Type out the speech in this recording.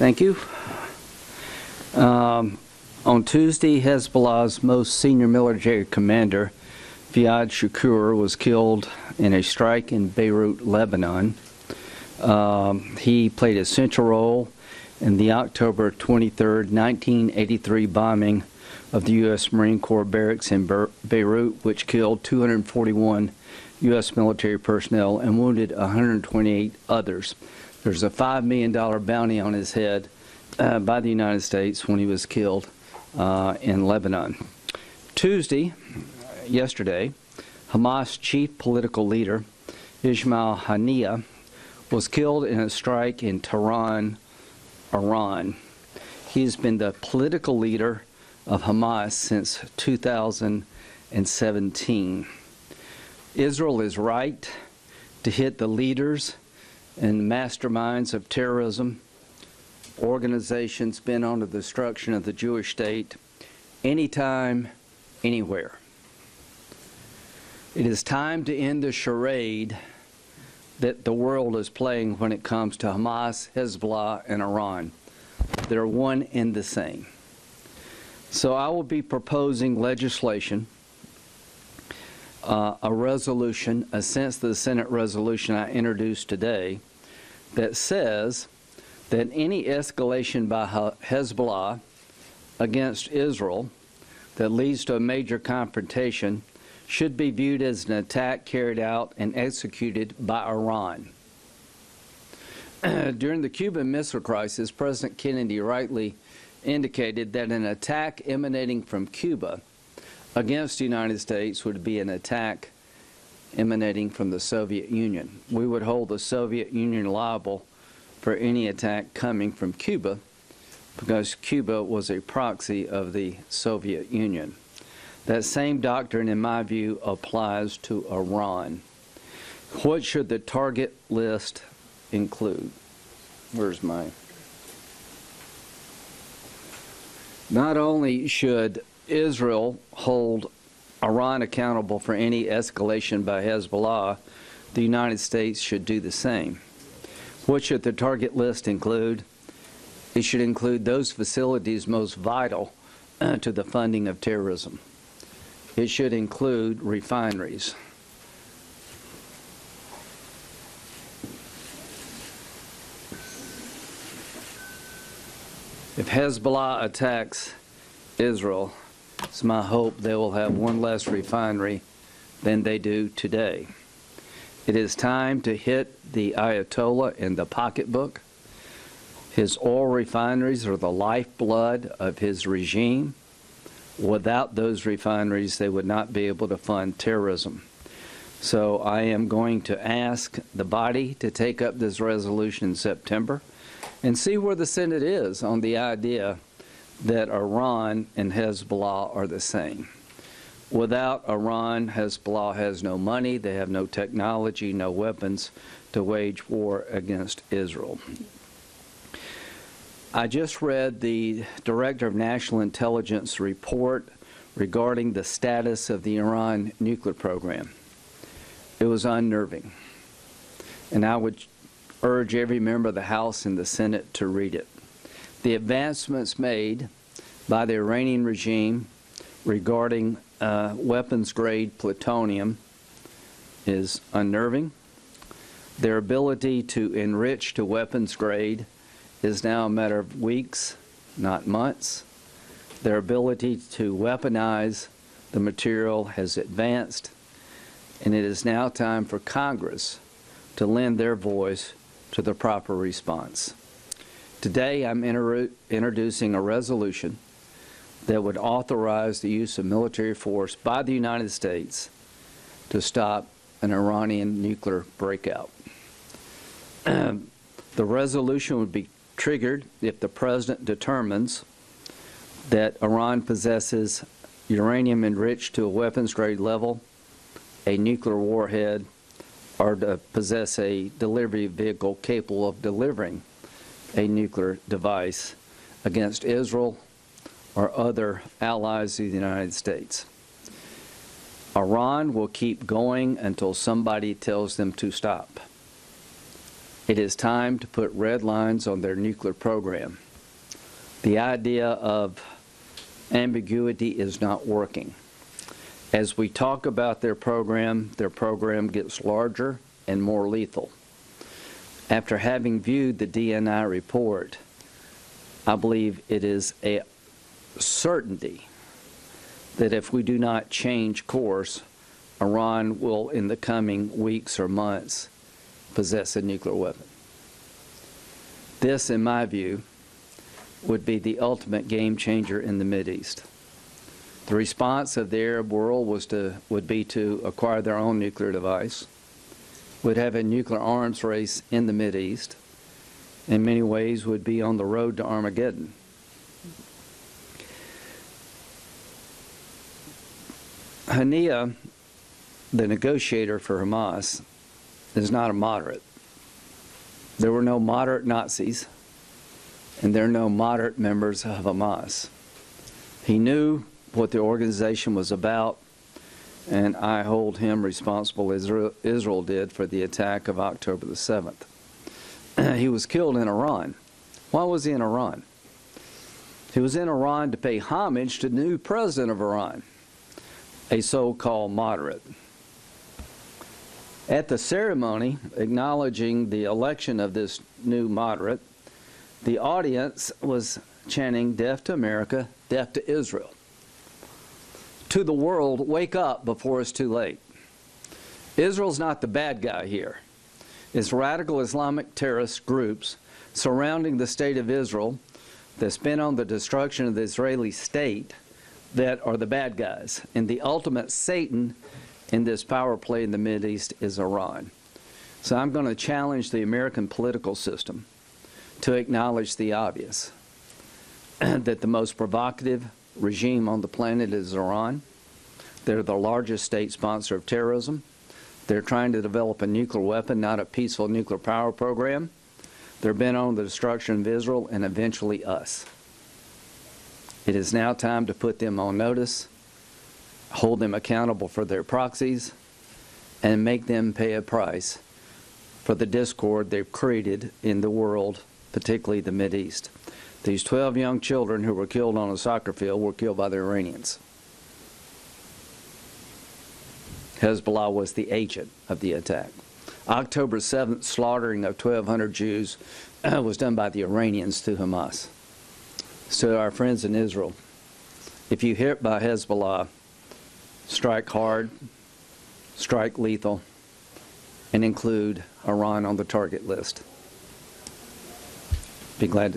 Thank you. On Tuesday, Hezbollah's most senior military commander, Fiyad Shakur, was killed in a strike in Beirut, Lebanon. He played a central role in the October 23, 1983 bombing of the U.S. Marine Corps barracks in Beirut, which killed 241 U.S. military personnel and wounded 128 others. There's a $5 million bounty on his head by the United States when he was killed in Lebanon. Yesterday, Hamas chief political leader Ismail Haniyeh was killed in a strike in Tehran, Iran. He's been the political leader of Hamas since 2017. Israel is right to hit the leaders and masterminds of terrorism, organizations bent on the destruction of the Jewish state, anytime, anywhere. It is time to end the charade that the world is playing when it comes to Hamas, Hezbollah, and Iran. They're one and the same. So I will be proposing legislation, a resolution, a sense of the Senate resolution I introduced today, that says that any escalation by Hezbollah against Israel that leads to a major confrontation should be viewed as an attack carried out and executed by Iran. During the Cuban Missile Crisis, President Kennedy rightly indicated that an attack emanating from Cuba against the United States would be an attack emanating from the Soviet Union. We would hold the Soviet Union liable for any attack coming from Cuba because Cuba was a proxy of the Soviet Union. That same doctrine, in my view, applies to Iran. What should the target list include? Where's mine? Not only should Israel hold Iran accountable for any escalation by Hezbollah, the United States should do the same. What should the target list include? It should include those facilities most vital to the funding of terrorism. It should include refineries. If Hezbollah attacks Israel, it's my hope they will have one less refinery than they do today. It is time to hit the Ayatollah in the pocketbook. His oil refineries are the lifeblood of his regime. Without those refineries, they would not be able to fund terrorism. So I am going to ask the body to take up this resolution in September and see where the Senate is on the idea that Iran and Hezbollah are the same. Without Iran, Hezbollah has no money, they have no technology, no weapons to wage war against Israel. I just read the Director of National Intelligence report regarding the status of the Iran nuclear program. It was unnerving, and I would urge every member of the House and the Senate to read it. The advancements made by the Iranian regime regarding weapons-grade plutonium is unnerving. Their ability to enrich to weapons-grade is now a matter of weeks, not months. Their ability to weaponize the material has advanced, and it is now time for Congress to lend their voice to the proper response. Today, I'm introducing a resolution that would authorize the use of military force by the United States to stop an Iranian nuclear breakout. The resolution would be triggered if the President determines that Iran possesses uranium enriched to a weapons-grade level, a nuclear warhead, or to possess a delivery vehicle capable of delivering a nuclear device against Israel or other allies of the United States. Iran will keep going until somebody tells them to stop. It is time to put red lines on their nuclear program. The idea of ambiguity is not working. As we talk about their program gets larger and more lethal. After having viewed the DNI report, I believe it is a certainty that if we do not change course, Iran will, in the coming weeks or months, possess a nuclear weapon. This, in my view, would be the ultimate game changer in the Mideast. The response of the Arab world would be to acquire their own nuclear device, would have a nuclear arms race in the Mideast, in many ways would be on the road to Armageddon. Haniyeh, the negotiator for Hamas, is not a moderate. There were no moderate Nazis, and there are no moderate members of Hamas. He knew what the organization was about, and I hold him responsible, as Israel did, for the attack of October the 7th. He was killed in Iran. Why was he in Iran? He was in Iran to pay homage to the new president of Iran, a so-called moderate. At the ceremony acknowledging the election of this new moderate, the audience was chanting, "Death to America, death to Israel." To the world, wake up before it's too late. Israel's not the bad guy here. It's radical Islamic terrorist groups surrounding the state of Israel that's bent on the destruction of the Israeli state that are the bad guys. And the ultimate Satan in this power play in the Mideast is Iran. So I'm going to challenge the American political system to acknowledge the obvious, that the most provocative regime on the planet is Iran. They're the largest state sponsor of terrorism. They're trying to develop a nuclear weapon, not a peaceful nuclear power program. They're bent on the destruction of Israel and eventually us. It is now time to put them on notice, hold them accountable for their proxies, and make them pay a price for the discord they've created in the world, particularly the Mideast. These 12 young children who were killed on a soccer field were killed by the Iranians. Hezbollah was the agent of the attack. October 7th slaughtering of 1,200 Jews was done by the Iranians to Hamas. So our friends in Israel, if you hit by Hezbollah, strike hard, strike lethal, and include Iran on the target list. Be glad to